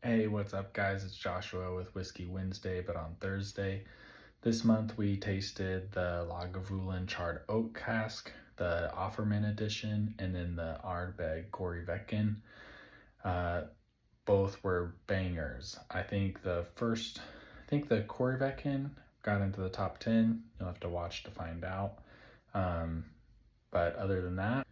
Hey, what's up, guys? It's Joshua with Whiskey Wednesday, but on Thursday. This month we tasted the Lagavulin Charred Oak Cask, the Offerman Edition, and then the Ardbeg Vecken. Uh, both were bangers. I think the Vecken got into the top 10. You'll have to watch to find out. Um, but other than that,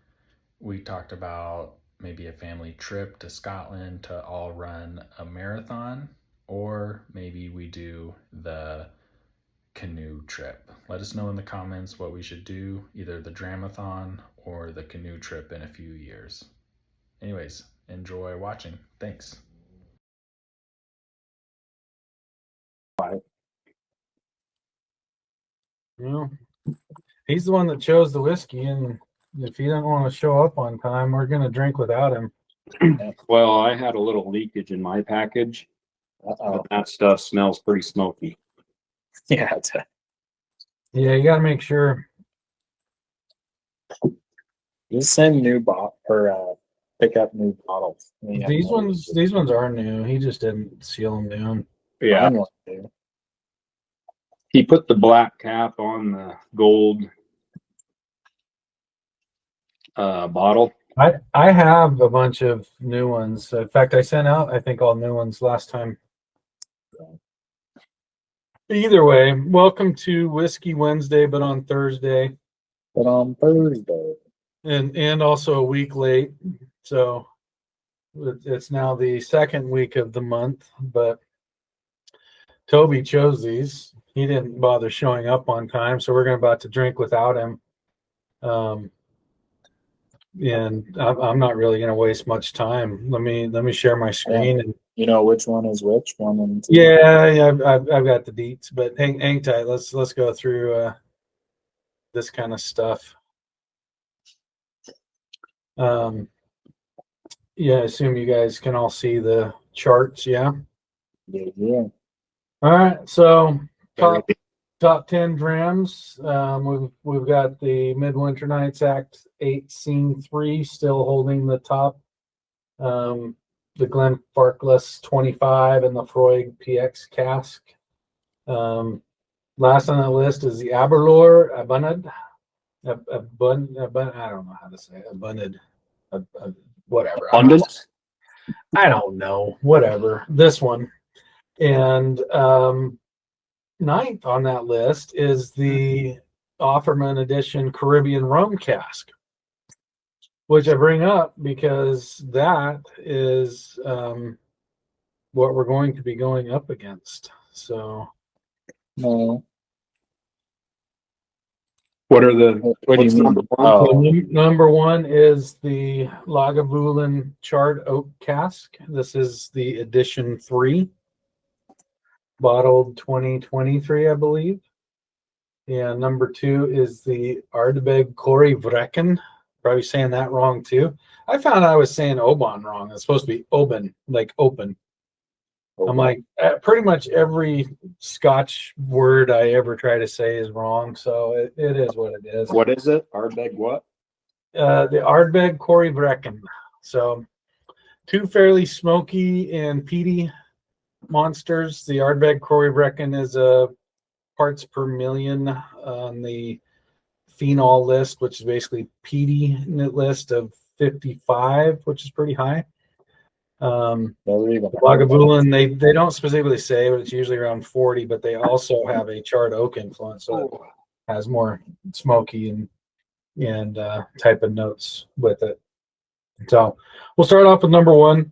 we talked about maybe a family trip to Scotland to all run a marathon, or maybe we do the canoe trip. Let us know in the comments what we should do, either the Dramathon or the canoe trip in a few years. Anyways, enjoy watching. Thanks. You know, he's the one that chose the whiskey, and if he doesn't want to show up on time, we're gonna drink without him. Well, I had a little leakage in my package. But that stuff smells pretty smoky. Yeah, Yeah, you got to make sure. you send new pick up new bottles. These ones are new. He just didn't seal them down. Yeah. He put the black cap on the gold bottle. I have a bunch of new ones. In fact, I sent out, I think, all new ones last time. Either way, welcome to Whiskey Wednesday, but on Thursday. And also a week late. So it's now the second week of the month, but Toby chose these. He didn't bother showing up on time, so we're about to drink without him. And I'm not really going to waste much time. Let me share my screen. And you know which one is which one and two. Yeah, I've got the deets, but hang tight. Let's go through this kind of stuff. Yeah, I assume you guys can all see the charts. Yeah. Yeah. All right. So top 10 drams. We've got the Midwinter Nights Act 8 Scene 3 still holding the top. The Glenfarclas 25 and the Freud PX cask. Last on the list is the Aberlour Abundant. I don't know how to say it. Abundant. Whatever. Abundance? I don't know. Whatever. This one. And ninth on that list is the Offerman Edition Caribbean Rum Cask, which I bring up because that is what we're going to be going up against. So, No. What do you mean? Number one is the Lagavulin Charred Oak Cask. This is the edition 3, bottled 2023, I believe. And number 2 is the Ardbeg Vrecken. Probably saying that wrong too. I found I was saying Oban wrong. It's supposed to be Oban, like open. I'm like, pretty much every Scotch word I ever try to say is wrong. So it is what it is. What is it? Ardbeg what? The Ardbeg Vrecken. So 2 fairly smoky and peaty monsters. The Ardbeg Vrecken is a parts per million on the phenol list, which is basically peaty list of 55, which is pretty high. Lagavulin, they don't specifically say, but it's usually around 40, but they also have a charred oak influence, so it has more smoky and type of notes with it. So we'll start off with number 1.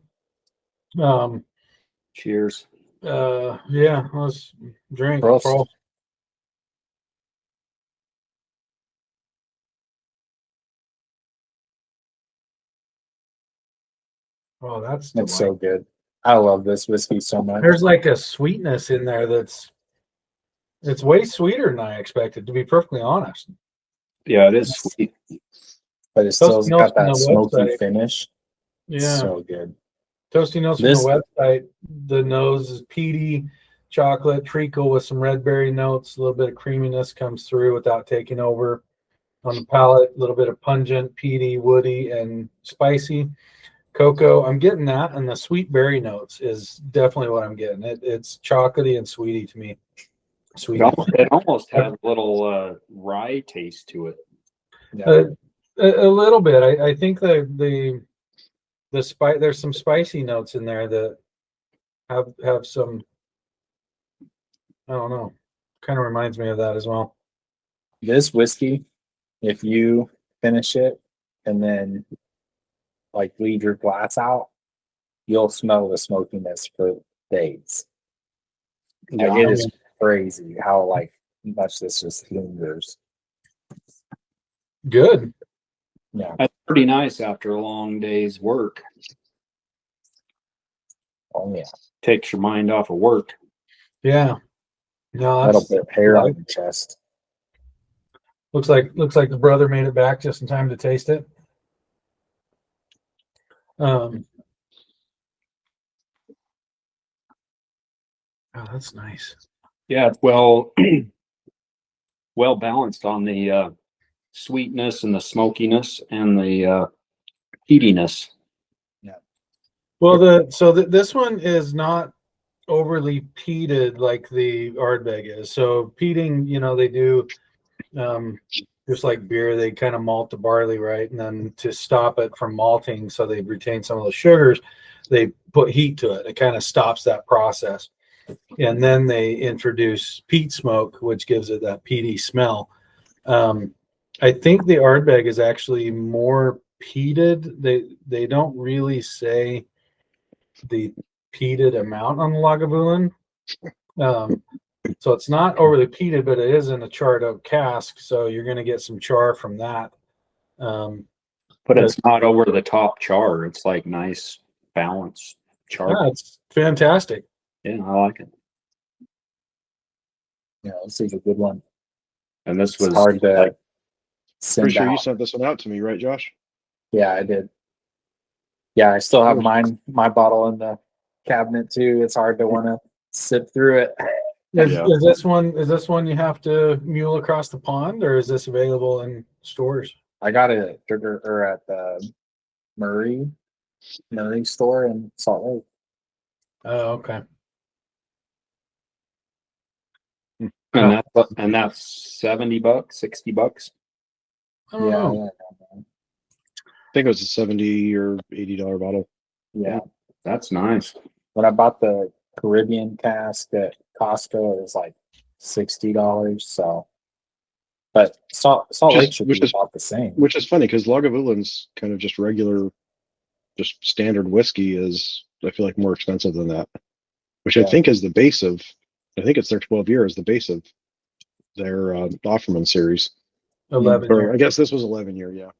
Cheers. Yeah, let's drink. Oh, that's so good. I love this whiskey so much. There's like a sweetness in there it's way sweeter than I expected, to be perfectly honest. Yeah, it is sweet. But it still got that smoky finish. Yeah. So good. Toasty notes from the website. The nose is peaty, chocolate, treacle with some red berry notes. A little bit of creaminess comes through without taking over. On the palate, a little bit of pungent, peaty, woody, and spicy. cocoa. I'm getting that, and the sweet berry notes is definitely what I'm getting. It's chocolatey and sweety to me. Sweet. It almost has a little rye taste to it. Yeah. A little bit. I think the spice. There's some spicy notes in there that have some. I don't know. Kind of reminds me of that as well. This whiskey, if you finish it and then like leave your glass out, you'll smell the smokiness for days. Like it is crazy how like much this just lingers. Good. Yeah. That's pretty nice after a long day's work. Oh yeah. Takes your mind off of work. Yeah. No, A little that's bit of hair on your chest. looks like the brother made it back just in time to taste it. Oh, that's nice. Yeah, it's well well balanced on the sweetness and the smokiness and the heatiness. Well, this one is not overly peated like the Ardbeg is. So peating, they do just like beer, they kind of malt the barley, right? And then to stop it from malting, so they retain some of the sugars, they put heat to it. It kind of stops that process. And then they introduce peat smoke, which gives it that peaty smell. I think the Ardbeg is actually more peated. They don't really say the peated amount on the Lagavulin. So it's not overly peated, but it is in a charred oak cask, so you're going to get some char from that. But it's not over the top char. It's like nice balanced char. Yeah, it's fantastic. Yeah, I like it. Yeah, this is a good one. And this It's was hard to like, send Pretty sure you out. sent this one out to me, right, Josh? Yeah, I did. Yeah, I still have my bottle in the cabinet too. It's hard to want to sip through it. Is this one you have to mule across the pond, or is this available in stores? I got it at the Murray store in Salt Lake. Oh, okay. and that's $70, $60. I don't know. I think it was a $70 or $80 bottle. Yeah. That's nice. When I bought the Caribbean cask at Costco, it was like $60. So, but Salt Lake should be about the same. Which is funny because Lagavulin's kind of just regular, just standard whiskey is, I feel like, more expensive than that. Which I think is the base of, I think it's their 12 year is the base of their Offerman series. 11. Or I guess this was 11 year, yeah.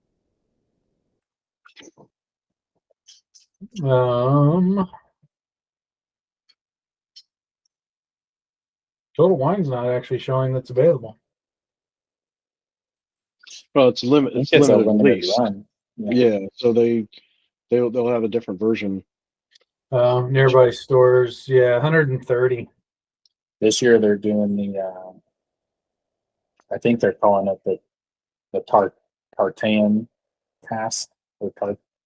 Total Wine's not actually showing that's available. Well, it's limited. It's a limited limited release. run. Yeah, so they'll have a different version. Nearby stores, 130. This year they're doing the I think they're calling it the tartan cask or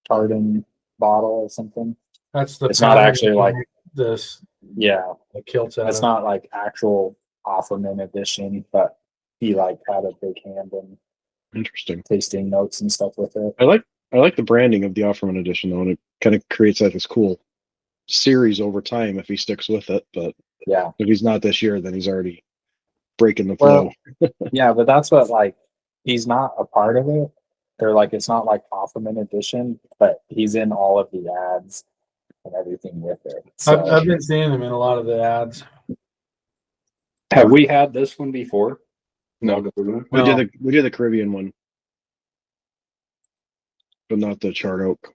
tartan bottle or something. That's the. It's not actually like this. Yeah, the kilts. It's not like actual Offerman edition, but he like had a big hand in Interesting tasting notes and stuff with it. I like the branding of the Offerman edition though, and it kind of creates like this cool series over time if he sticks with it. But yeah, if he's not this year, then he's already breaking the flow. Yeah, but that's what like he's not a part of it. They're like it's not like Offerman edition, but he's in all of the ads and everything with it. So, I've been seeing him in a lot of the ads. Have we had this one before? No, we did the Caribbean one, but not the charred oak.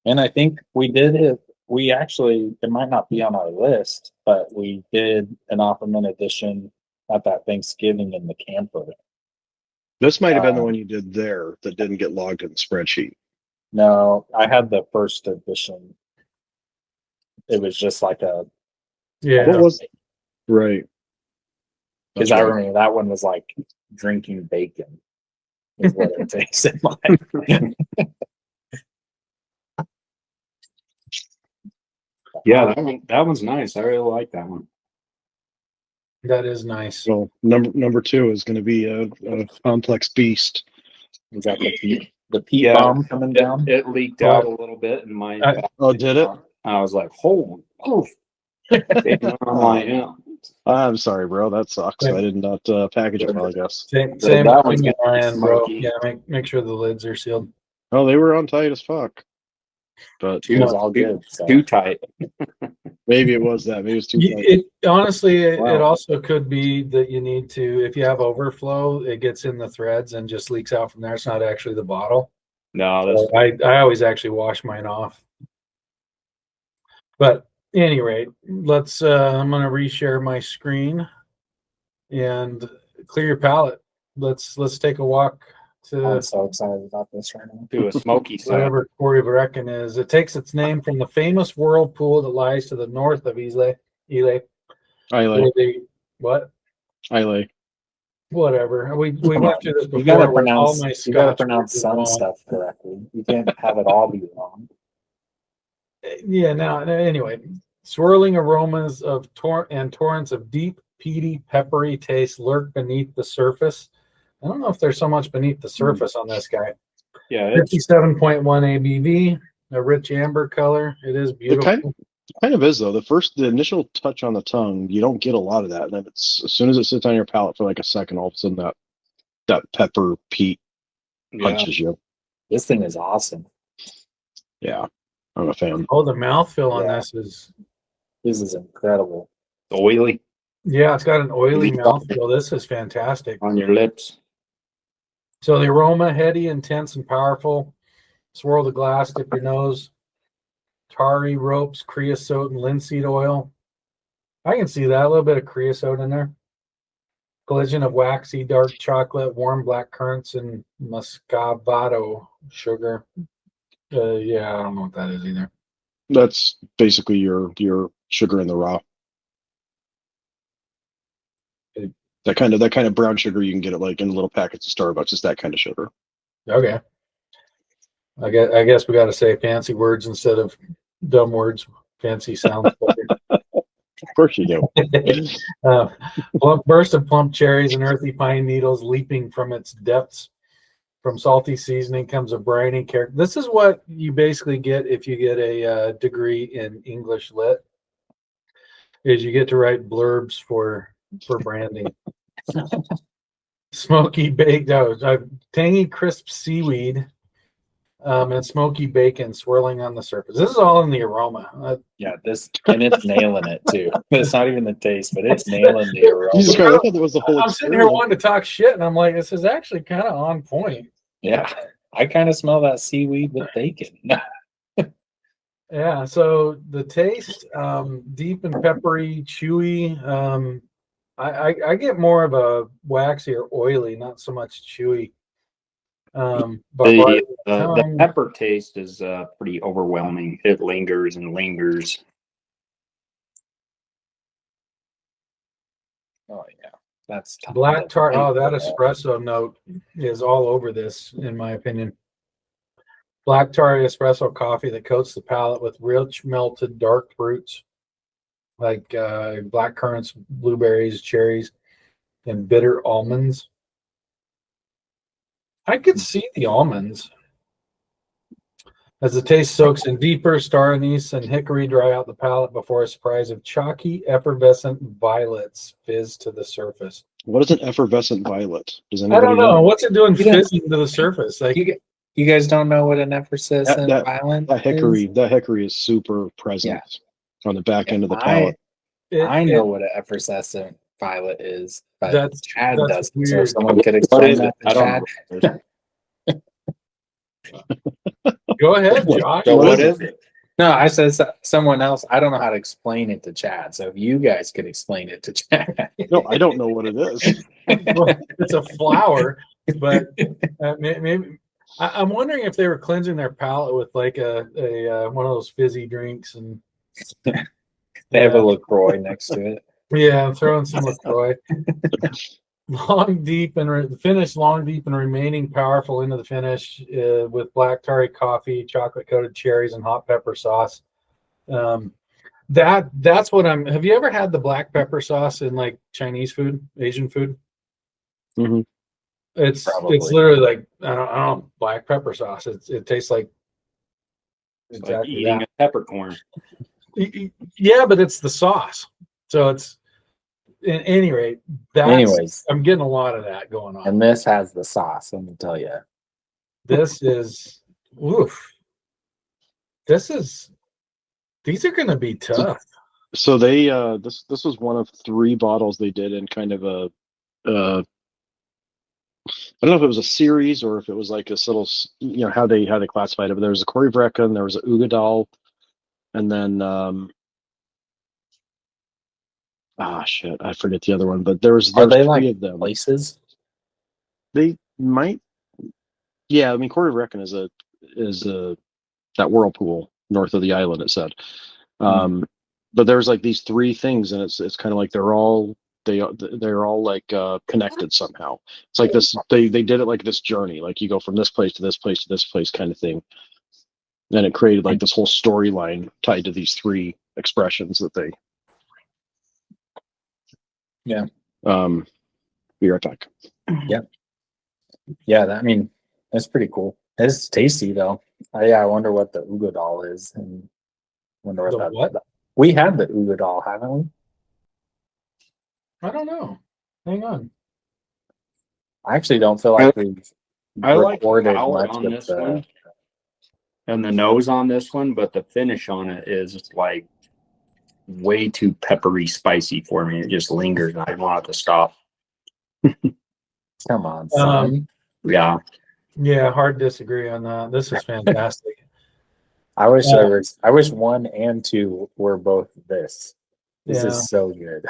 and I think we did it. We actually, it might not be on our list, but we did an Offerman edition at that Thanksgiving in the camper. This might have been the one you did there that didn't get logged in the spreadsheet. No, I had the first edition. It was just like a What was right? because I remember that one was like drinking bacon. Is what it tasted like. Yeah, that one's nice. I really like that one. That is nice. Well, number two is going to be a complex beast. Is that the peat bomb coming down? It leaked out a little bit in my. Oh, did it? I was like, holy, it went on my. I'm sorry, bro. That sucks. I did not package it well, I guess. Same that one's thing on gonna be my end, bro. smoky. Yeah, make sure the lids are sealed. Oh, they were on tight as fuck. But It was all good. So. Too tight. maybe it was that. Maybe it was too tight. It honestly, it Wow. also could be that you need to, if you have overflow, it gets in the threads and just leaks out from there. It's not actually the bottle. No, that's So I always actually wash mine off. But at any rate, let's. I'm gonna reshare my screen and clear your palate. Let's take a walk to I'm so excited about this right now. to a smoky side. whatever Corey Vrecken is. It takes its name from the famous whirlpool that lies to the north of Islay. What? Islay. Whatever. We went through this before. You gotta with all pronounce. my You gotta Scotch pronounce words some wrong. stuff correctly. You can't have it all be wrong. Yeah. Now, anyway, swirling aromas of torrents of deep, peaty, peppery taste lurk beneath the surface. I don't know if there's so much beneath the surface on this guy. Yeah, it's 57.1 ABV, a rich amber color. It is beautiful. It kind of is though. The initial touch on the tongue, you don't get a lot of that. And then as soon as it sits on your palate for like a second, all of a sudden that pepper peat punches you. This thing is awesome. Yeah, I'm a fan. Oh, the mouthfeel on Yeah. this Is incredible. oily yeah, it's got an oily mouthfeel. This is fantastic. on your lips. So the aroma, heady, intense, and powerful. Swirl the glass, dip your nose. Tarry ropes, creosote, and linseed oil. I can see that. A little bit of creosote in there. Collision of waxy dark chocolate, warm black currants, and muscovado sugar. Yeah, I don't know what that is either. That's basically your sugar in the raw. That kind of brown sugar you can get it like in little packets of Starbucks. It's that kind of sugar. Okay. I guess we got to say fancy words instead of dumb words. Fancy sounds better. Of course you do. Plump burst of plump cherries and earthy pine needles leaping from its depths. From salty seasoning comes a briny character. This is what you basically get if you get a degree in English Lit. Is you get to write blurbs for branding. Smoky baked, tangy crisp seaweed, and smoky bacon swirling on the surface. This is all in the aroma. Yeah, and it's nailing it too. It's not even the taste, but it's nailing the aroma. Jesus Christ, I thought that was the whole I'm sitting here experience. wanting to talk shit, and I'm like, this is actually kind of on point. Yeah, I kind of smell that seaweed with bacon. Yeah, so the taste, deep and peppery, chewy. I get more of a waxy or oily, not so much chewy. But The pepper taste is pretty overwhelming. It lingers and lingers. Oh yeah, that's tough. black tar. Oh, that espresso note is all over this, in my opinion. Black tar espresso coffee that coats the palate with rich melted dark fruits like black currants, blueberries, cherries, and bitter almonds. I could see the almonds. As the taste soaks in deeper, star anise and hickory dry out the palate before a surprise of chalky, effervescent violets fizz to the surface. What is an effervescent violet? Does I anybody don't know. What's it doing fizzing to the surface? Like, You guys don't know what an effervescent violent That hickory, is? that hickory is super present on the back end of the palate. I know what an effervescent violet is, but That's Chad doesn't. So weird. if someone could explain that to Chad. Go ahead, Josh. So What what is is it? No, I said someone else. I don't know how to explain it to Chad. So if you guys could explain it to Chad. No, I don't know what it is. Well, it's a flower, but maybe I'm wondering if they were cleansing their palate with like a one of those fizzy drinks, and They have a LaCroix next to it. yeah, throwing some LaCroix. Long, deep, and finish long, deep, and remaining powerful into the finish with black tarry coffee, chocolate coated cherries, and hot pepper sauce. That's what I'm. Have you ever had the black pepper sauce in like Chinese food, Asian food? Mhm. It's Probably. literally like I don't know, black pepper sauce. It tastes like It's like exactly eating that. a peppercorn. Yeah, but it's the sauce. So it's at any rate. Anyways, I'm getting a lot of that going on. and this has the sauce. Let me tell you. This is oof. These are going to be tough. So they this was one of 3 bottles they did in kind of a I don't know if it was a series or if it was like this little how they classified it. But there was a Cory Vrecken, there was a Ugadal, and then shit, I forget the other one. But Are there's they 3 like of them. places? They might, yeah. I mean, Cory Vrecken is that whirlpool north of the island. It said. But there's like these 3 things, and it's kind of like they're all like connected somehow. It's like this. They did it like this journey, like you go from this place to this place to this place, kind of thing. And it created like this whole storyline tied to these 3 expressions that they. Yeah. Be right back. Yeah, I mean, that's pretty cool. It's tasty though. Yeah, I wonder what the Ugadal is, and wonder what The that. what? We had the Ugadal, haven't we? I don't know. Hang on. I actually don't feel like we've I like the recorded palate much on with this the. one and the nose on this one, but the finish on it is like way too peppery, spicy for me. It just lingers, and I want it to stop. Come on, son. Yeah, Yeah, hard disagree on that. This is fantastic. I wish there was. I wish 1 and 2 were both this. This Yeah. is so good.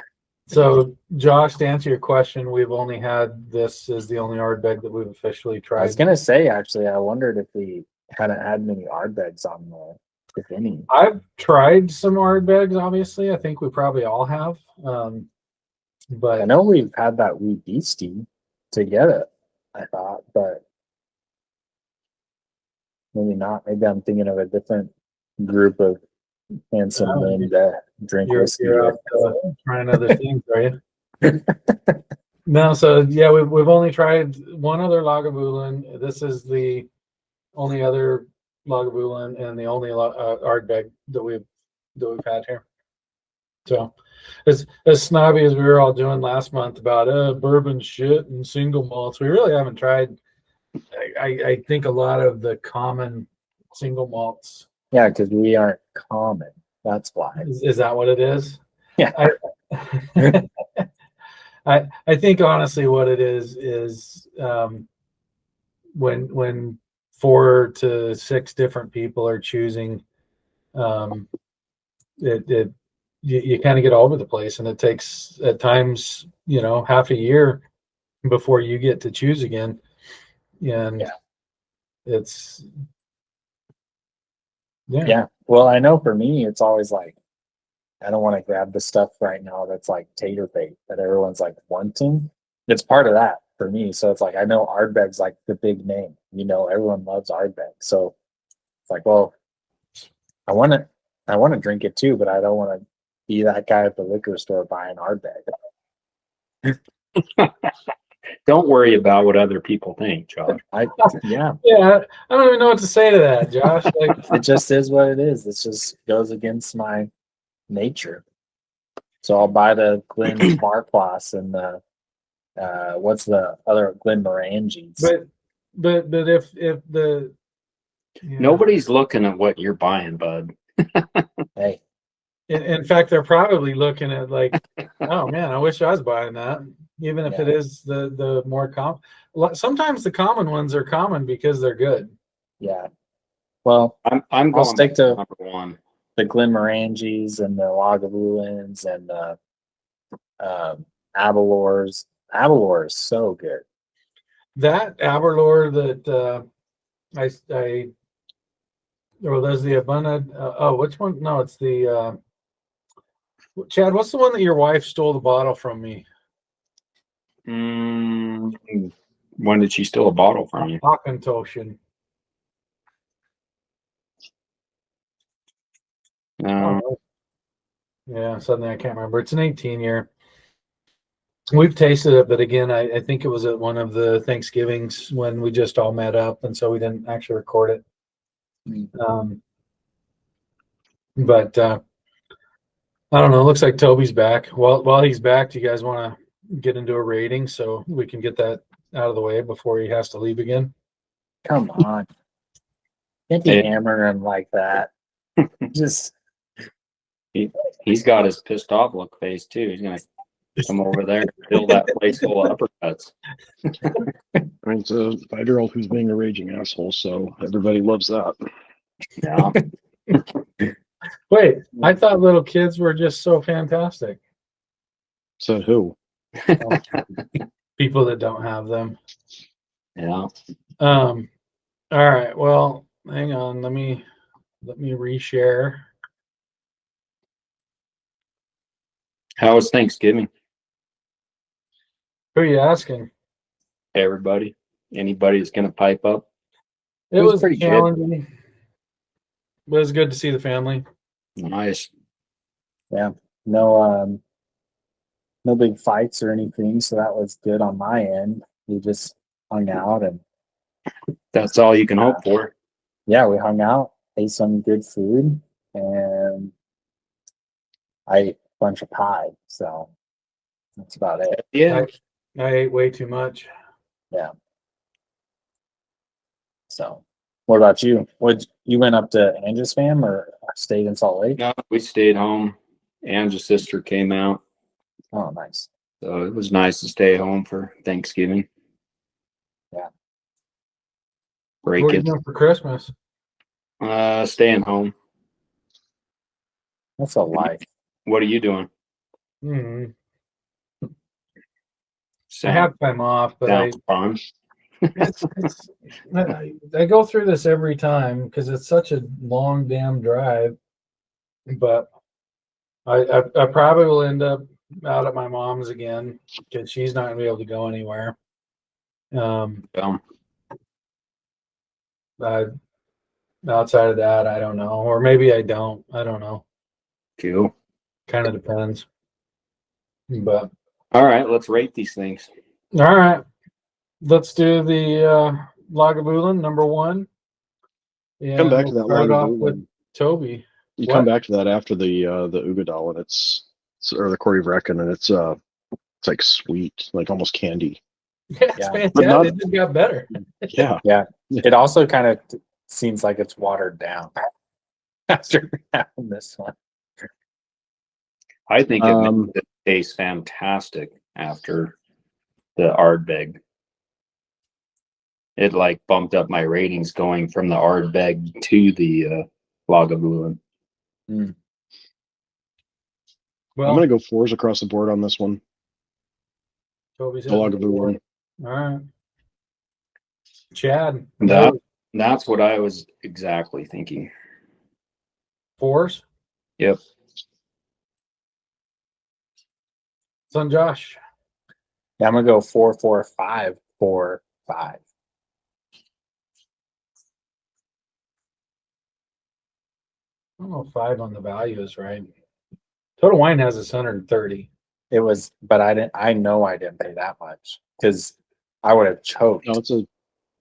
So, Josh, to answer your question, we've only had this as the only Ardbeg that we've officially I tried. was gonna say actually, I wondered if we hadn't had many Ardbegs on there, if any. I've tried some Ardbegs, obviously. I think we probably all have. But I know we've had that wee beastie together, I thought, but maybe not. Maybe I'm thinking of a different group of handsome men that drink whiskey. you're out trying other things, are you? No, so yeah, we've only tried one other Lagavulin. This is the only other Lagavulin and the only Ardbeg that we've had here. So, as snobby as we were all doing last month about bourbon shit and single malts, we really haven't tried. I think a lot of the common single malts. Yeah, because we aren't common. That's why. Is that what it is? Yeah. I think honestly what it is when 4 to 6 different people are choosing, you kind of get all over the place, and it takes at times half a year before you get to choose again, and it's Yeah. Well, I know for me, it's always like, I don't want to grab the stuff right now that's like tater bait that everyone's like wanting. It's part of that for me. So it's like, I know Ardbeg's like the big name, everyone loves Ardbeg. So it's like, well, I want to drink it too, but I don't want to be that guy at the liquor store buying Ardbeg. don't worry about what other people think, Josh. yeah. I don't even know what to say to that, Josh. Like, it just is what it is. It just goes against my nature. So I'll buy the Glen Marplas and the what's the other Glen Morangies. But if the Nobody's looking at what you're buying, bud. Hey. In fact, they're probably looking at like, oh man, I wish I was buying that. Even if it is the more common. Sometimes the common ones are common because they're good. Yeah. Well, I'm going I'll stick to number 1. The Glen Morangies and the Lagavulins and the Abalors. Abalor is so good. That Aberlour that well, there's the abundant. Which one? No, it's the Chad. What's the one that your wife stole the bottle from me? When did she steal a bottle from you? Hawkentoshen. Yeah, suddenly I can't remember. It's an 18 year. We've tasted it, but again, I think it was at one of the Thanksgivings when we just all met up, and so we didn't actually record it. Mm. But I don't know. It looks like Toby's back. While he's back, do you guys want to get into a rating so we can get that out of the way before he has to leave again? Come on. Can't be hammering him like that. Just He's got his pissed off look face too. He's gonna come over there and fill that place full of uppercuts. I mean, it's a 5-year-old who's being a raging asshole, so everybody loves that. Yeah. Wait, I thought little kids were just so fantastic. So who? People that don't have them. Yeah. All right. Well, hang on. Let me reshare. How was Thanksgiving? Who are you asking? Everybody? Anybody that's gonna pipe up? It was was pretty good. challenging. But it was good to see the family. Nice. no big fights or anything, so that was good on my end. We just hung out and That's all you can hope for. yeah, we hung out, ate some good food, and I ate a bunch of pie. So that's about it. Yeah. I ate way too much. So what about you? You went up to Angie's fam or stayed in Salt Lake? No, we stayed home. Angie's sister came out. Oh, nice. So it was nice to stay home for Thanksgiving. Yeah. What are Break you it. doing for Christmas? Staying home. That's a life. What are you doing? I Sound- have time off, but sounds fun. I go through this every time because it's such a long damn drive. But I probably will end up out at my mom's again because she's not gonna be able to go anywhere. Yeah. Outside of that, I don't know, or maybe I don't. I don't know. Cool. Kind of depends. But All right, let's rate these things. all right, let's do the Lagavulin #1. And Come back to that start off Lagavulin. with Toby. You What? come back to that after the Ugadal, and it's or the Corey Vrecken, and it's like sweet, like almost candy. Yeah, it's Yeah. fantastic. But not- It just got better. Yeah. It also kind of seems like it's watered down after having this one. I think it Um, makes it taste fantastic after the Ardbeg. It like bumped up my ratings going from the Ardbeg to the Lagavulin. I'm Well, gonna go 4s across the board on this one. Toby's The hitting Lagavulin. All right, Chad. That's what I was exactly thinking. 4s. Yep. Son Josh. Yeah, I'm gonna go 4, 4, 5, 4, 5. I don't know if 5 on the value is right. Total Wine has 130. It was, but I know I didn't pay that much because I would have choked No, it's a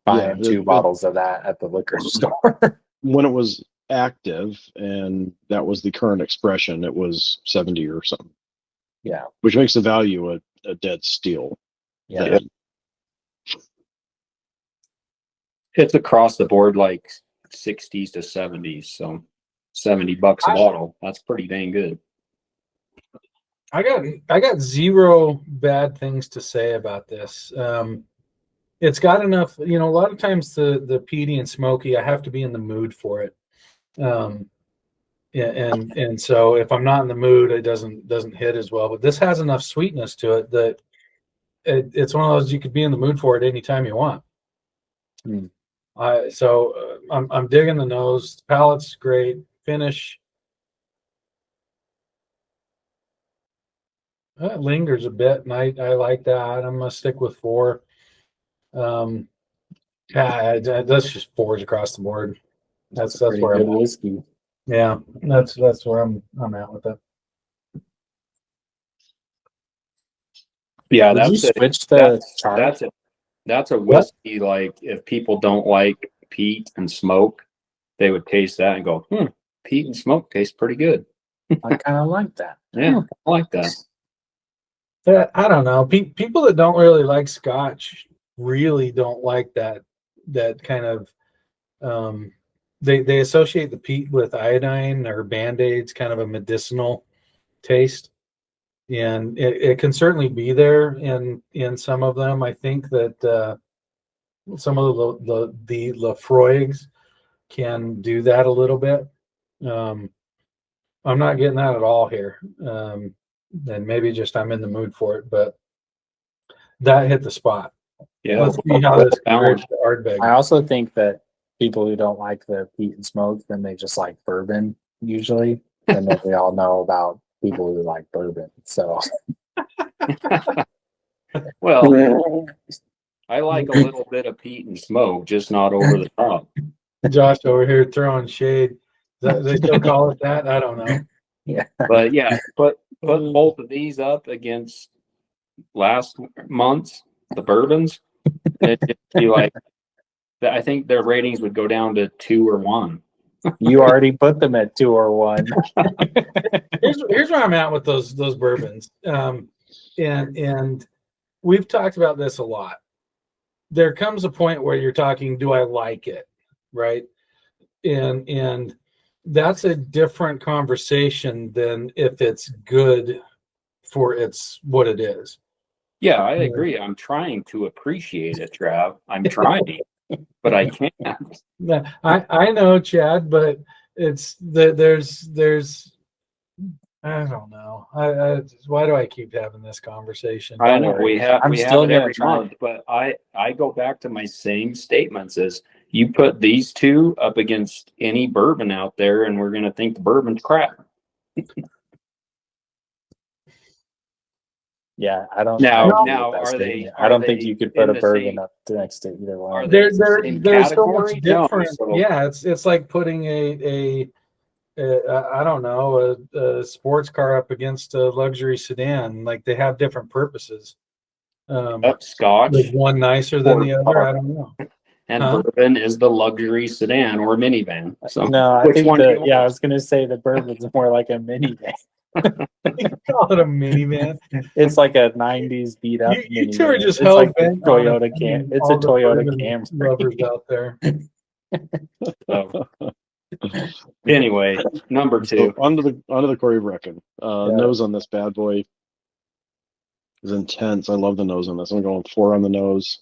buying yeah, 2 bottles of that at the liquor store. when it was active and that was the current expression, it was 70 or something. Yeah. Which makes the value a dead steal. Yeah. Then. It's across the board like 60s to 70s. So $70 a bottle. That's pretty dang good. I got 0 bad things to say about this. It's got enough, a lot of times the peaty and smoky, I have to be in the mood for it. And so if I'm not in the mood, it doesn't hit as well. But this has enough sweetness to it that it's one of those you could be in the mood for it anytime you want. Mm. I'm digging the nose. Palate's great. Finish. It lingers a bit, and I like that. I'm gonna stick with 4. Yeah, that's just 4s across the board. That's pretty where good I'm at. whiskey. Yeah, that's where I'm at with it. Yeah, Did you that's a switch the that's chart? that's a What? whiskey. Like if people don't like peat and smoke, they would taste that and go, peat and smoke tastes pretty good. I kind of like that. Yeah, I like that. I don't know. People that don't really like Scotch really don't like that kind of. They associate the peat with iodine or Band-Aids, kind of a medicinal taste, and it can certainly be there in some of them. I think that some of the Lafroigs can do that a little bit. I'm not getting that at all here, and maybe just I'm in the mood for it, but that hit the spot. Yeah, Let's see how this compares balance. to Ardbeg. I also think that people who don't like the peat and smoke, then they just like bourbon usually. And then we all know about people who like bourbon. So Well, I like a little bit of peat and smoke, just not over the top. Josh over here throwing shade. They still call it that? I don't know. yeah. But yeah, put both of these up against last month's the bourbons. It'd just be like I think their ratings would go down to 2 or 1. You already put them at 2 or 1. Here's where I'm at with those bourbons. And we've talked about this a lot. There comes a point where you're talking, do I like it? Right. And that's a different conversation than if it's good for its what it is. Yeah, I agree. I'm trying to appreciate it, Trav. I'm trying, but I can't. I know, Chad, but it's there's I don't know. Why do I keep having this conversation? I know we have I'm we have still it gonna every try. month, but I go back to my same statements as you put these two up against any bourbon out there, and we're gonna think the bourbon's crap. Yeah, I don't. Now- I agree now, with that are statement. they- I don't are think they you could put a in the bourbon same- up next to either one. Are of they them. in the same There's so much category? No, different. so- Yeah, it's like putting a I don't know a sports car up against a luxury sedan. Like they have different purposes. Up Scotch Like one nicer than the Sport other. car. I don't know. and Huh? bourbon is the luxury sedan or minivan. So No, I which think one do you I want? was gonna say the bourbon's more like a minivan. You call it a minivan. It's like a '90s beat up. You two are minivan. just It's hell like the bent on Toyota offending It's a all the Toyota bourbon Camry. lovers out there. So, anyway, number So 2. onto the Corey Brecken. Yeah. Nose on this bad boy is intense. I love the nose on this. I'm going 4 on the nose.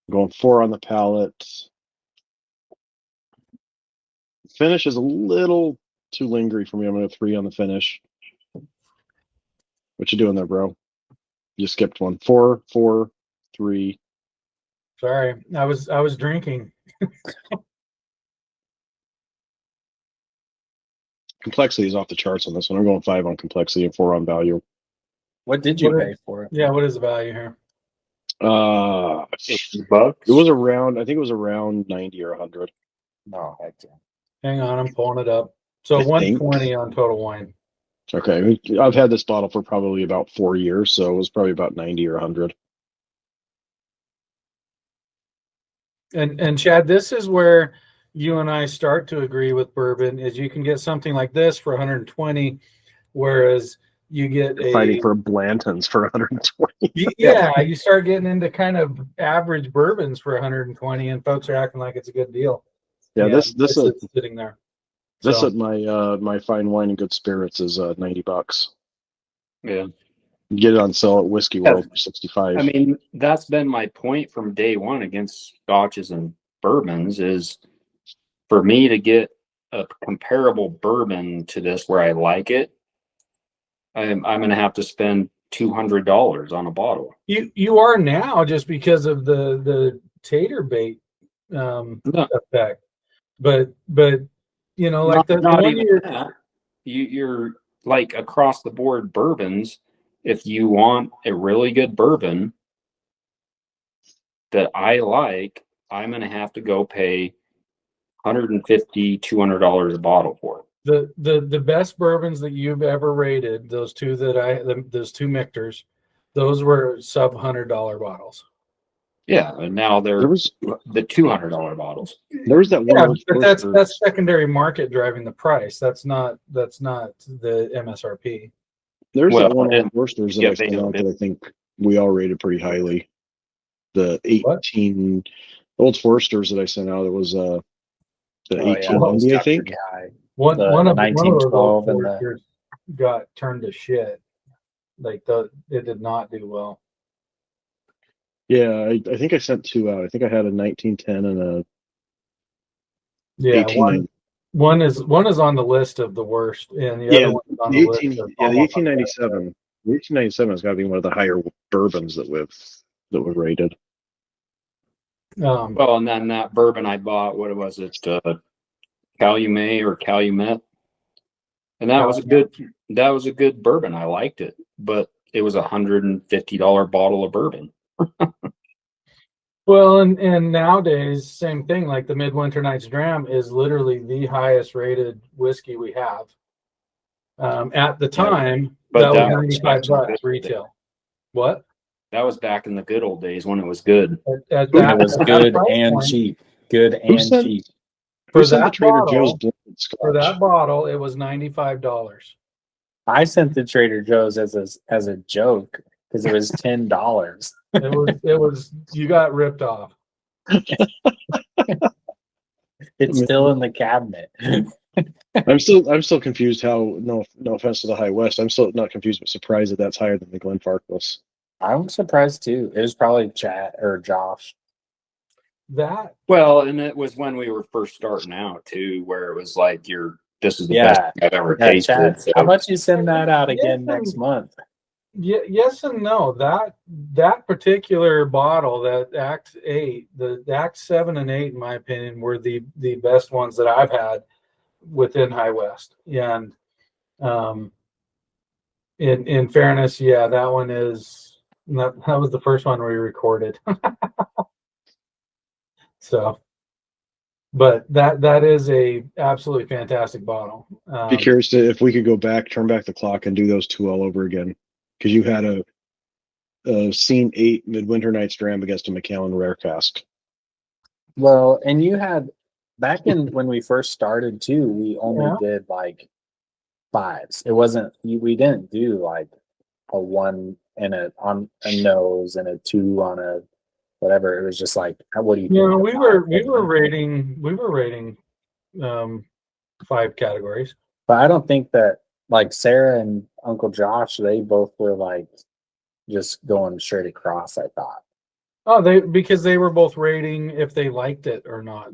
I'm going 4 on the palate. Finish is a little too lingery for me. I'm going to 3 on the finish. What you doing there, bro? You skipped one. 4, 4, 3. Sorry, I was drinking. Complexity is off the charts on this one. I'm going 5 on complexity and 4 on value. What did you What pay for it? Yeah, what is the value here? It Bucks. was around. I think it was around 90 or 100. No, heck yeah. Hang on, I'm pulling it up. So I think. 120 on Total Wine. Okay, I've had this bottle for probably about 4 years, so it was probably about 90 or 100. And Chad, this is where you and I start to agree with bourbon. Is you can get something like this for 120, whereas you get Fighting for Blanton's for 120. yeah, you start getting into kind of average bourbons for 120, and folks are acting like it's a good deal. Yeah, And this is sitting there. This So, at my fine wine and good spirits is $90. Yeah. You get it on sale at Whiskey World for 65. I mean, that's been my point from day one against scotches and bourbons is for me to get a comparable bourbon to this where I like it, I'm going to have to spend $200 on a bottle. you are now just because of the tater bait effect, but you know, like the not one even year. that. You're like across the board bourbons. If you want a really good bourbon that I like, I'm going to have to go pay $150, $200 a bottle for it. The best bourbons that you've ever rated, those two Michters, Those were sub $100 bottles. Yeah, and now they're There was the $200 bottles. that one Yeah, old but Forester. that's secondary market driving the price. That's not the MSRP. There's Well, that one and- old Foresters that yeah, I they sent don't out that I think we all rated pretty highly. The What? 18 old Foresters that I sent out, it was the Oh, yeah, 1890, I think. One The of those 1912 and the- Foresters got turned to shit. Like it did not do well. Yeah, I think I sent two out. I think I had a 1910 and a Yeah, 1890. one is on the list of the worst, and the Yeah, other one is on the the list 18, of yeah, the almost 1897. The 1897 has got to be one of the higher bourbons that we've rated. Well, and then that bourbon I bought, what was it? Calumet or Calumet, and that was a good bourbon. I liked it, but it was $150 bottle of bourbon. Well, and nowadays, same thing. Like the Midwinter Night's Dram is literally the highest rated whiskey we have. At the time, but that that was was $95 retail. What? That was back in the good old days when it was good. At It was good price and point, cheap. Good Who and sent- cheap. Who For sent the that Trader bottle- Joe's blended For that scotch? bottle, it was $95. I sent the Trader Joe's as a joke because it was $10. It was you got ripped off. It's still in the cabinet. I'm still confused. How no offense to the High West, I'm still not confused but surprised that that's higher than the Glenfarclas. I'm surprised too. It was probably Chad or Josh. That Well, and it was when we were first starting out too, where it was like this is the Yeah. best I've ever Yeah, tasted. Chad, So- how about you send that out again Yeah. next month? yes and no. That particular bottle, that Act 8, the Act 7 and 8, in my opinion, were the best ones that I've had within High West. And in fairness, yeah, that one is that was the first one we recorded. So, but that is a absolutely fantastic bottle. Be curious if we could go back, turn back the clock, and do those two all over again, because you had a Scene 8 Midwinter Night's Dram against a Macallan Rare Cask. Well, and you had back in when we first started too, we only did like 5s. It wasn't we didn't do like a 1 and on a nose and a 2 on a whatever. It was just like, what do you think? Yeah, we were rating 5 categories. But I don't think that like Sarah and Uncle Josh, they both were like just going straight across, I thought. Oh, because they were both rating if they liked it or not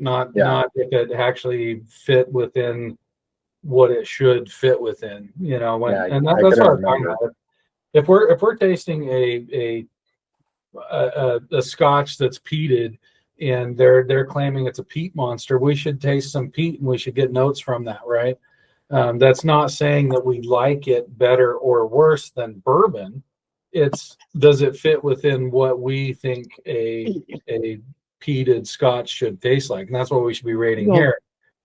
if it actually fit within what it should fit within. You know, and that's what I'm talking about. If we're tasting a scotch that's peated and they're claiming it's a peat monster, we should taste some peat and we should get notes from that, right? That's not saying that we like it better or worse than bourbon. It's does it fit within what we think a peated scotch should taste like, and that's what we should be rating here.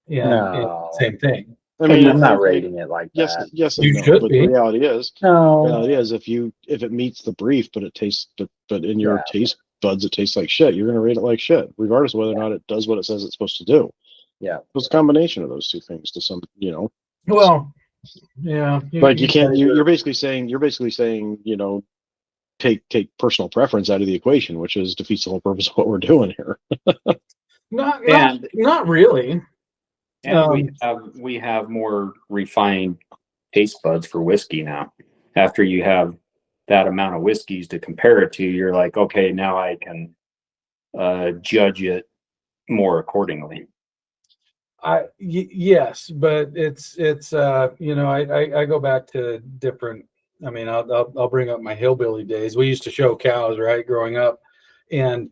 And same thing. I mean, I'm not rating it like yes, that. yes, You and no, should but be. the reality is, No, if it meets the brief, but it tastes, but in your taste buds, it tastes like shit. You're going to rate it like shit, regardless of whether or not it does what it says it's supposed to do. Yeah, It's a combination of those two things to some, Well, yeah. Like you can't. You're basically saying, take personal preference out of the equation, which is defeats the whole purpose of what we're doing here. Not really. And we have more refined taste buds for whiskey now. After you have that amount of whiskeys to compare it to, you're like, okay, now I can judge it more accordingly. Yes, but it's I go back to different. I mean, I'll bring up my hillbilly days. We used to show cows, right, growing up, and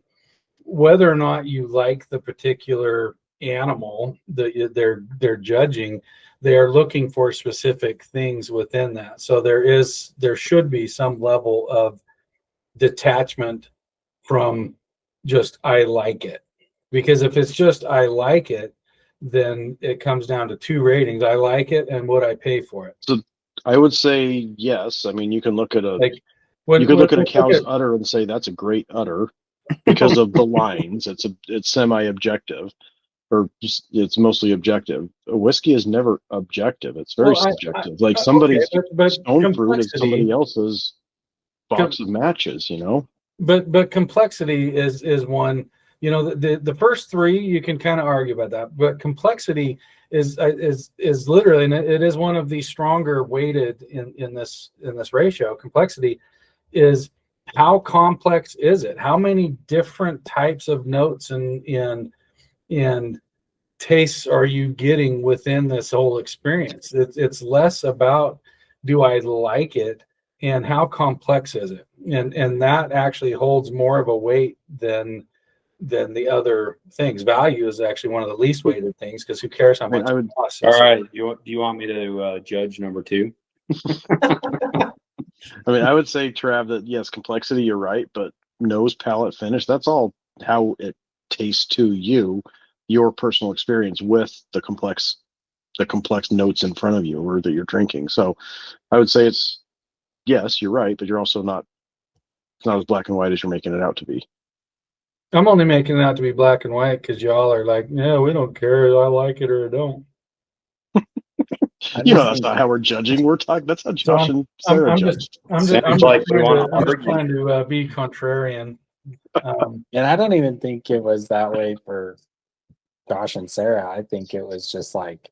whether or not you like the particular animal that they're judging, they are looking for specific things within that. So there should be some level of detachment from just I like it, because if it's just I like it, then it comes down to 2 ratings: I like it and what I pay for it. So I would say yes. I mean, you can look at You could look at a cow's at- udder and say that's a great udder because of the lines. It's semi-objective, or just, it's mostly objective. A whiskey is never objective. It's very well, subjective. Like okay, somebody's but stone fruit is complexity. somebody else's box of matches. But complexity is one. You know, the first three you can kind of argue about that, but complexity is literally, and it is one of the stronger weighted in this ratio. Complexity is how complex is it? How many different types of notes and tastes are you getting within this whole experience? It's less about do I like it and how complex is it, and that actually holds more of a weight than the other things. Value is actually one of the least weighted things because who cares how I mean, much I would- it costs? All right. Do you want me to judge number two? I mean, I would say, Trav, that yes, complexity, you're right, but nose, palate, finish, that's all how it tastes to you, your personal experience with the complex notes in front of you or that you're drinking. So I would say it's, yes, you're right, but you're also it's not as black and white as you're making it out to be. I'm only making it out to be black and white because y'all are like, yeah, we don't care. I like it or I don't. That's not how we're judging. We're talking. That's how Josh and Sarah I'm judge. just I'm Sounds like we wanna argue. trying to be contrarian. And I don't even think it was that way for Josh and Sarah. I think it was just like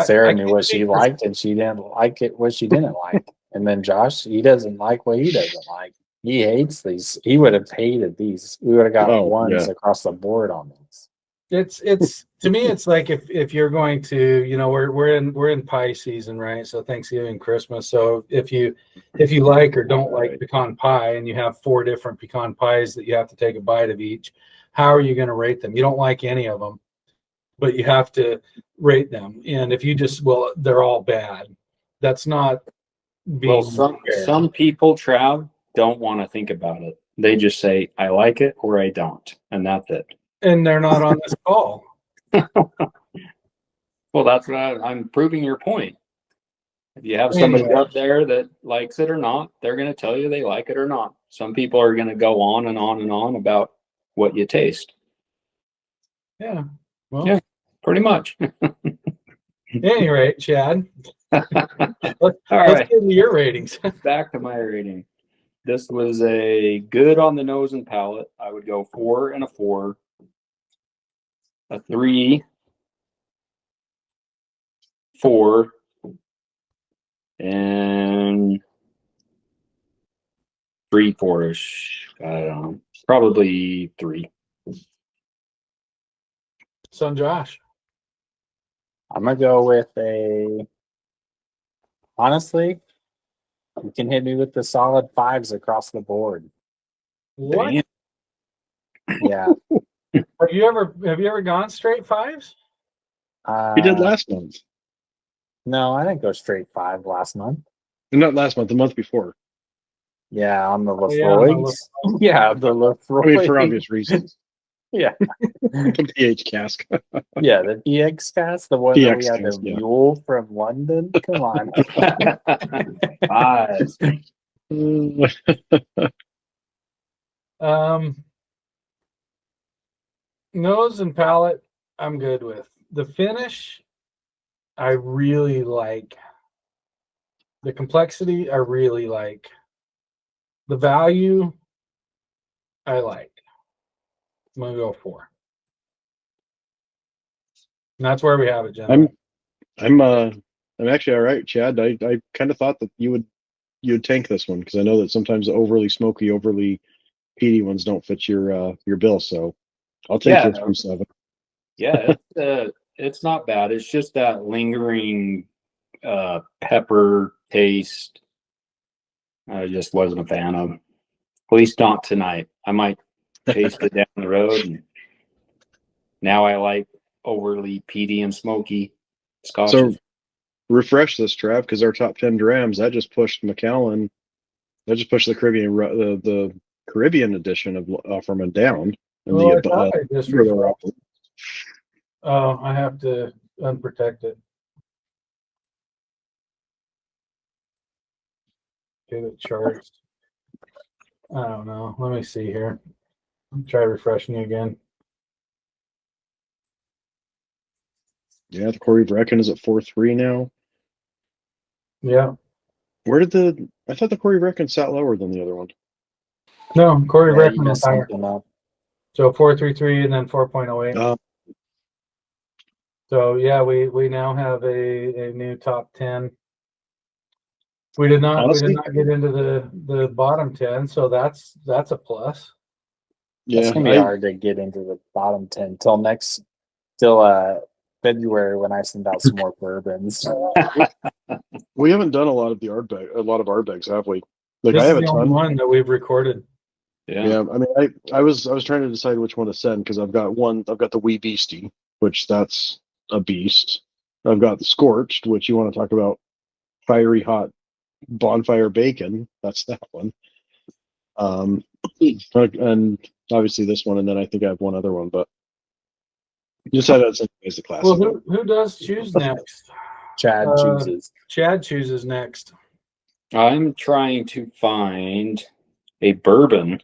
Sarah knew what she liked and she didn't like it what she didn't like. And then Josh, he doesn't like what he doesn't like. He hates these. He would have hated these. We would have got ones across the board on these. It's to me, it's like if you're going to, we're in pie season, right? So Thanksgiving, Christmas. So if you like or don't like pecan pie and you have 4 different pecan pies that you have to take a bite of each, how are you going to rate them? You don't like any of them, but you have to rate them. And if you just, well, they're all bad. That's not being some people, Trav, don't want to think about it. They just say, I like it or I don't. And that's it. And they're not on this call. Well, that's what I'm proving your point. If you have somebody up there that likes it or not, they're going to tell you they like it or not. Some people are going to go on and on and on about what you taste. Yeah. Well, yeah, pretty much. Any rate, Chad. Let's right. get into your ratings. Back to my rating. This was a good on the nose and palate. I would go 4 and a 4. A 3, 4, and 3, 4-ish. I don't know. Probably 3. Son Josh. I'm gonna go with a. Honestly, you can hit me with the solid 5s across the board. What? Damn. Yeah. Have you ever gone straight 5s? We did last month. No, I didn't go straight 5 last month. Not last month, the month before. Yeah, on the Lafroigs. Yeah, the Lafroig. I mean, for obvious reasons. Yeah. The PH cask. Yeah, the PX cast, the one that we had the mule from London. Come on. 5. Nose and palate, I'm good with. The finish, I really like. The complexity, I really like. The value, I like. I'm gonna go 4. And that's where we have it, gentlemen. I'm actually all right, Chad. I kind of thought that you would tank this one because I know that sometimes the overly smoky, overly peaty ones don't fit your bill. So I'll take your 3-7. Yeah, it's not bad. It's just that lingering pepper taste. I just wasn't a fan of. At least not tonight. I might taste it down the road. And now I like overly peaty and smoky scotches. So refresh this, Trav, because our top 10 drams that just pushed Macallan. That just pushed the Caribbean the Caribbean edition of Offerman down. And Well, I have to unprotect it. Okay, the charts. I don't know. Let me see here. Try refreshing again. Yeah, the Corey Brecken is at 4.3 now. Yeah. Where did I thought the Corey Brecken sat lower than the other one. No, Corey Yeah, you Brecken was messed higher. something up. So 4.33 and then 4.08. So yeah, we now have a new top 10. We did not Honestly, get into the bottom 10, so that's a plus. It's yeah, gonna be hard to get into the bottom 10 till February when I send out some more bourbons. we haven't done a lot of Ardbegs, have we? Like This I is have a the only ton. one that we've recorded. Yeah, I mean, I was trying to decide which one to send because I've got the Wee Beastie, which that's a beast. I've got the Scorched, which you want to talk about fiery hot bonfire bacon. That's that one. And obviously this one, and then I think I have one other one, but you just had that as the classic. Well, who does choose next? Chad chooses. Chad chooses next. I'm trying to find a bourbon.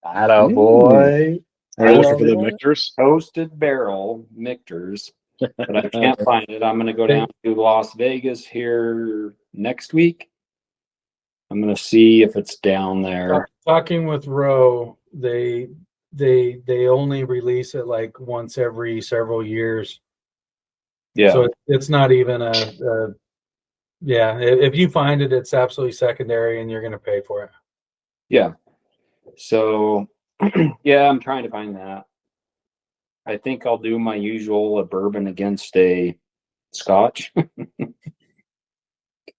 Atta boy. Are you looking for the Michter's? Toasted barrel Michter's, but I can't find it. I'm going to go down to Las Vegas here next week. I'm going to see if it's down there. Talking with Roe, they only release it like once every several years. Yeah. So it's not even yeah. If you find it, it's absolutely secondary, and you're going to pay for it. Yeah. So, yeah, I'm trying to find that. I think I'll do my usual, a bourbon against a Scotch.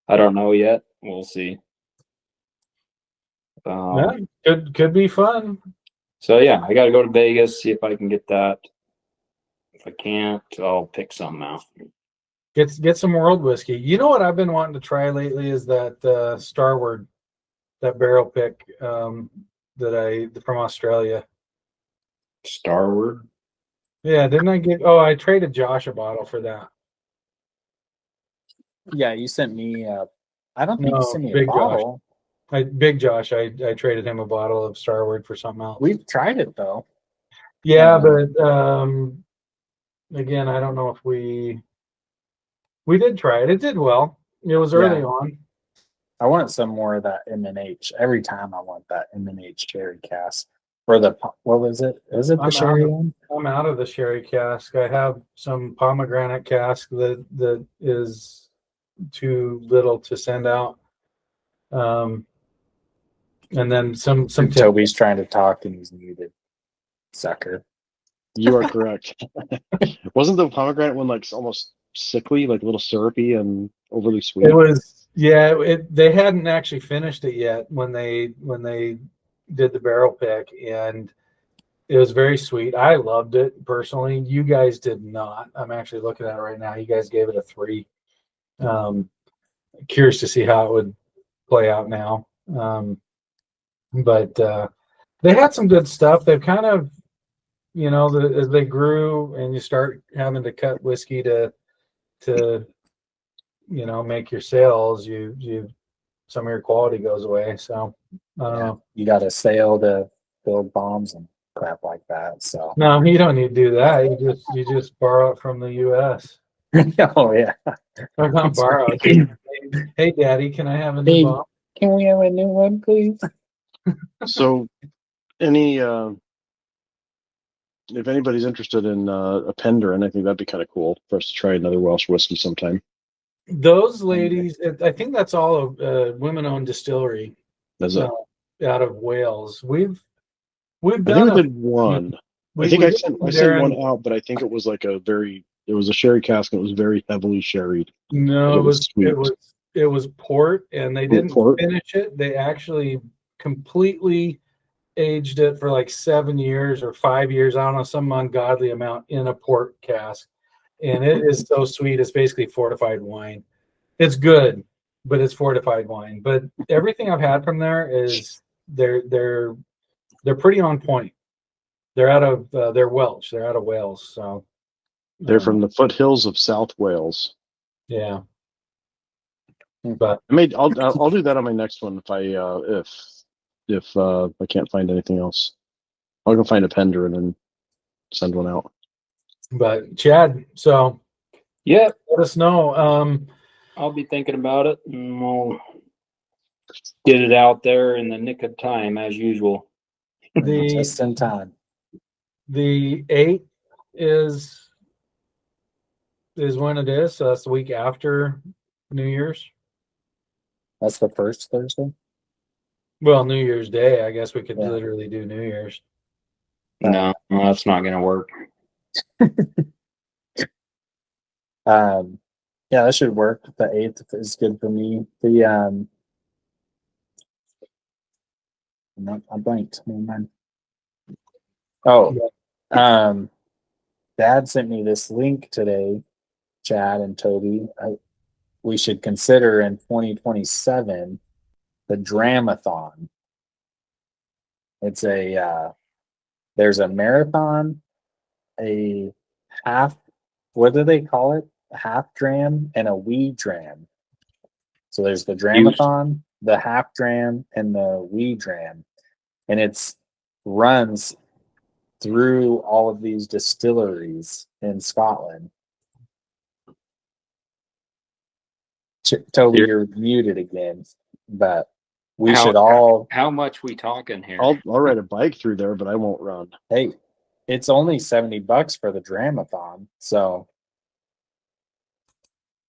I don't know yet. We'll see. Yeah, could be fun. So yeah, I got to go to Vegas, see if I can get that. If I can't, I'll pick something out. Get some world whiskey. You know what I've been wanting to try lately is that Starward, that barrel pick from Australia. Starward. Yeah, didn't I get? Oh, I traded Josh a bottle for that. Yeah, you sent me. I don't think No, you sent me a Big bottle. Big Josh, I traded him a bottle of Starward for something else. We've tried it though. Yeah, but again, I don't know if we did try it. It did well. It was early on. I want some more of that M&H. Every time I want that M&H cherry cask. Or what was it? Is it the sherry one? I'm out of the sherry cask. I have some pomegranate cask that is too little to send out. And then some Toby's trying to talk and he's muted. Sucker. You are correct. Wasn't the pomegranate one like almost sickly, like a little syrupy and overly sweet? It was, yeah. They hadn't actually finished it yet when they did the barrel pick, and it was very sweet. I loved it personally. You guys did not. I'm actually looking at it right now. You guys gave it a 3. Curious to see how it would play out now. But they had some good stuff. They've kind of, as they grew and you start having to cut whiskey to make your sales, you some of your quality goes away. So you got to sail to build bombs and crap like that. So no, you don't need to do that. You just borrow it from the U.S. Oh yeah, Or not borrow. Hey, Daddy, can I have a new bomb? Can we have a new one, please? So, if anybody's interested in a Penderin, I think that'd be kind of cool for us to try another Welsh whiskey sometime. Those ladies, I think that's all a women-owned distillery. That's it. Out of Wales. We've I done. think we did one. I think I sent one out, but I think it was like it was a sherry cask. And it was very heavily sherried. No, it was port, and they didn't finish it. They actually completely aged it for like 7 years or 5 years. I don't know, some ungodly amount in a port cask, and it is so sweet. It's basically fortified wine. It's good, but it's fortified wine. But everything I've had from there is they're pretty on point. They're out of they're Welsh. They're out of Wales, so they're from the foothills of South Wales. Yeah, but I'll do that on my next one if if I can't find anything else. I'll go find a pender and then send one out. But Chad, so Yep, let us know. I'll be thinking about it, and we'll get it out there in the nick of time as usual. Just in time. The 8th is when it is. So that's the week after New Year's. That's the first Thursday. Well, New Year's Day. I guess we could Yeah. literally do New Year's. No, that's not going to work. Yeah, that should work. The 8th is good for me. The no, I blanked. Never mind. Oh, Dad sent me this link today, Chad and Toby. We should consider in 2027 the Dramathon. It's there's a marathon, a half, what do they call it? A half dram and a wee dram. So there's the Dramathon, the half dram, and the wee dram. And it's runs through all of these distilleries in Scotland. Toby, you're muted again, but we should all. How much we talking here? I'll ride a bike through there, but I won't run. Hey, it's only $70 for the Dramathon, so.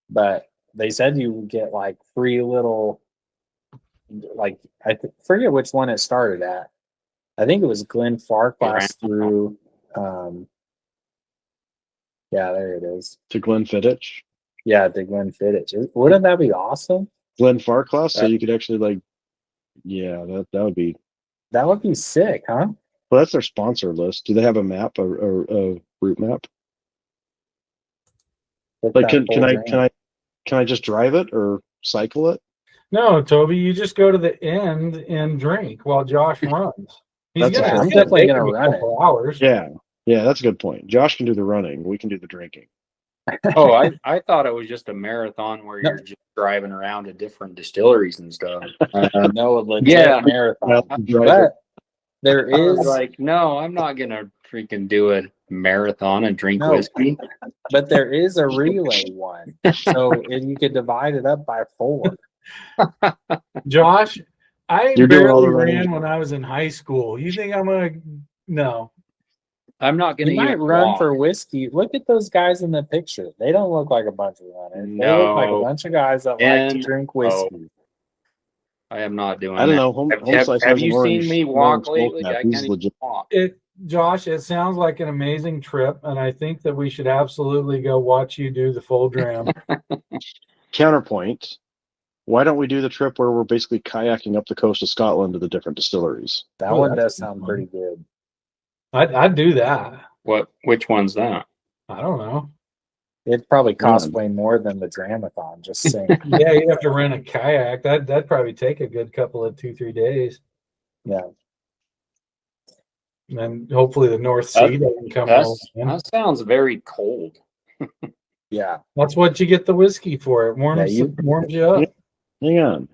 But they said you get like free little, like I forget which one it started at. I think it was Glen Farquhar through. Yeah, there it is. To Glenfiddich. Yeah, to Glenfiddich. Wouldn't that be awesome? Glen Farquhar, so you could actually that would be. That would be sick, huh? Well, that's their sponsor list. Do they have a map, a route map? Like, can I just drive it or cycle it? No, Toby, you just go to the end and drink while Josh runs. I'm definitely gonna run it. Hours. Yeah, that's a good point. Josh can do the running. We can do the drinking. Oh, I thought it was just a marathon where you're just driving around to different distilleries and stuff. No, a legit marathon. But there I was is like, no, I'm not gonna freaking do a marathon and drink whiskey. But there is a relay one, so you could divide it up by 4. Josh, You're doing all barely the running. ran when I was in high school. You think I'm gonna? No. I'm not gonna. You might run for whiskey. Look at those guys in the picture. They don't look like a bunch of runners. They look like a bunch of guys that like to drink whiskey. I am not doing. I don't know. Have you seen me walk lately? I can't even walk. Josh, it sounds like an amazing trip, and I think that we should absolutely go watch you do the full dram. Counterpoint. Why don't we do the trip where we're basically kayaking up the coast of Scotland to the different distilleries? That one does sound pretty good. I'd do that. Which one's that? I don't know. It'd probably cost way more than the Dramathon, just saying. Yeah, you'd have to rent a kayak. That'd probably take a good couple of 2-3 days. Yeah. And then hopefully the North Sea doesn't come over. That sounds very cold. Yeah. That's what you get the whiskey for. It warms you up. Hang on.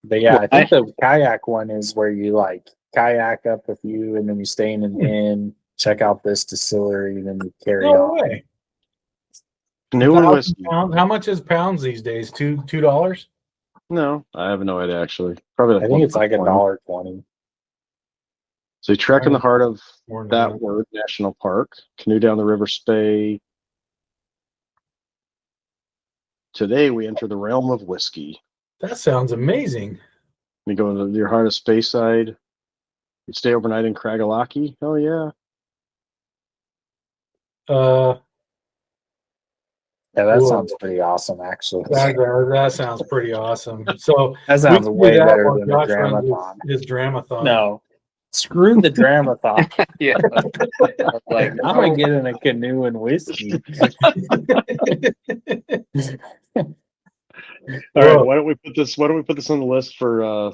But yeah, I think the kayak one is where you like kayak up with you and then you stay in an inn, check out this distillery, and then you carry on. Way. Newer whiskey. How much is pounds these days? $2? No, I have no idea actually. Probably I think it's like $1.20. So you trek in the heart of that word national park, canoe down the River Spey. Today we enter the realm of whiskey. That sounds amazing. You go into your heart of Speyside. You stay overnight in Craigalachy. Oh yeah. Yeah, that sounds pretty awesome, actually. That sounds pretty awesome. So that sounds way better than the Dramathon. His Dramathon. No, screw the Dramathon. Yeah, like I'm gonna get in a canoe and whiskey. All right, why don't we put this on the list for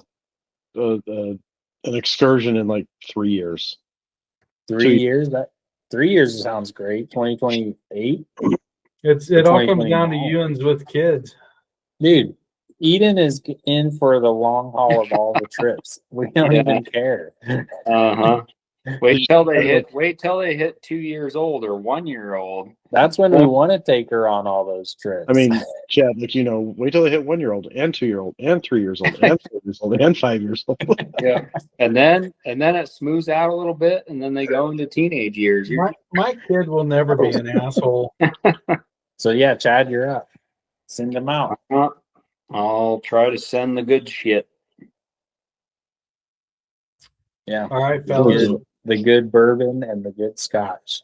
an excursion in like 3 years? 3 years? 3 years sounds great. 2028. It all comes down to 2029. Ewans with kids. Dude, Eden is in for the long haul of all the trips. We don't Yeah. even care. Uh-huh. Wait till they hit 2 years old or 1 year old. That's when we want to take her on all those trips. I mean, Chad, like, wait till they hit 1-year-old and 2-year-old and 3 years old and 4 years old and 5 years old. Yeah. And then it smooths out a little bit and then they go into teenage years. My kid will never be an asshole. so yeah, Chad, you're up. Send them out. I'll try to send the good shit. Yeah. All right, fellas. The good bourbon and the good scotch.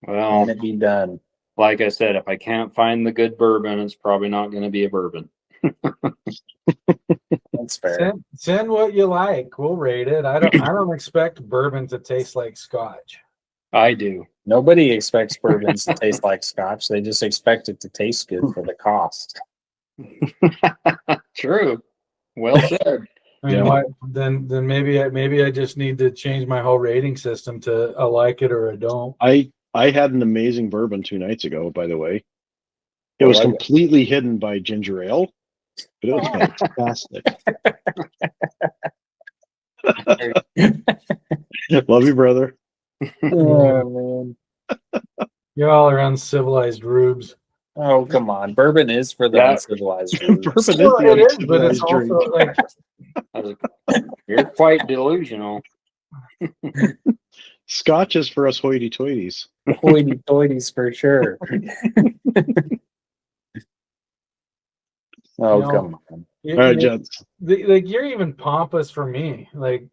Well, Can it be done? like I said, if I can't find the good bourbon, it's probably not going to be a bourbon. That's fair. Send what you like. We'll rate it. I don't expect bourbon to taste like scotch. I do. Nobody expects bourbons to taste like scotch. They just expect it to taste good for the cost. True. Well said. I mean, Yeah. then maybe I just need to change my whole rating system to I like it or I don't. I had an amazing bourbon 2 nights ago, by the way. It I was like it. completely hidden by ginger ale, but it was fantastic. Love you, brother. Oh man. Y'all are uncivilized rubes. Oh come on. Bourbon is for the Yeah. uncivilized rubes. Bourbon is Well, the it is, but it's uncivilized also drink. like You're quite delusional. Scotch is for us hoity-toities. Hoity-toities for sure. Oh, No. come on. All right, gents. like you're even pompous for me. Like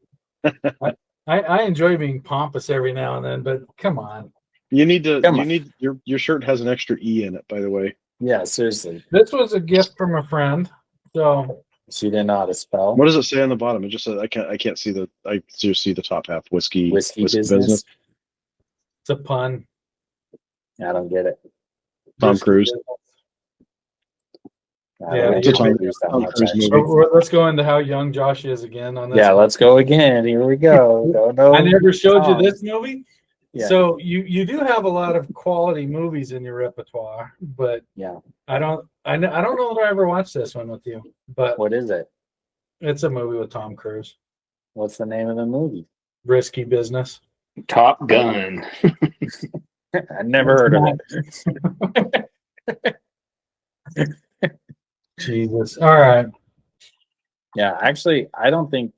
I enjoy being pompous every now and then, but come on. You need to. Come You on. need your shirt has an extra E in it, by the way. Yeah, seriously. This was a gift from a friend, so She didn't know how to spell. What does it say on the bottom? It just says I can't see the. I just see the top half. Whiskey Business. it's a pun. I don't get it. Tom Whiskey Cruise. business. I Yeah, don't It's a like Tom Cruise that much, Cruise actually. movie. Let's go into how young Josh is again on this. Yeah, one. let's go again. Here we go. Don't know. I never showed you songs. this movie. Yeah. So you do have a lot of quality movies in your repertoire, but Yeah. I don't know that I ever watched this one with you. But What is it? it's a movie with Tom Cruise. What's the name of the movie? Risky Business. Top Gun. I never heard of it. Jesus. All right. Yeah, actually, I don't think,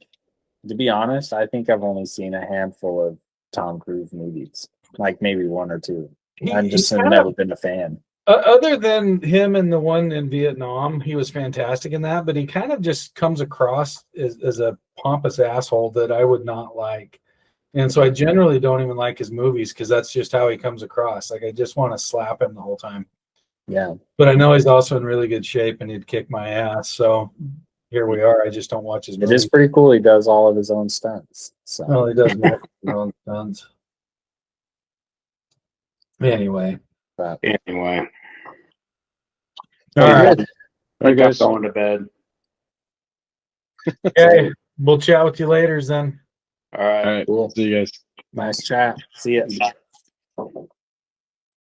to be honest, I think I've only seen a handful of Tom Cruise movies, like maybe one or two. I've just He kind never of- been a fan. Other than him and the one in Vietnam, he was fantastic in that, but he kind of just comes across as a pompous asshole that I would not like. And so I generally don't even like his movies because that's just how he comes across. Like I just want to slap him the whole time. Yeah. But I know he's also in really good shape and he'd kick my ass. So here we are. I just don't watch his It movies. is pretty cool. He does all of his own stunts. So Well, he does most of his own stunts. Anyway. but Anyway. All right. I think I'm going to bed. Okay. We'll chat with you later then. All right. All right. cool. See you guys. Nice chat. See ya.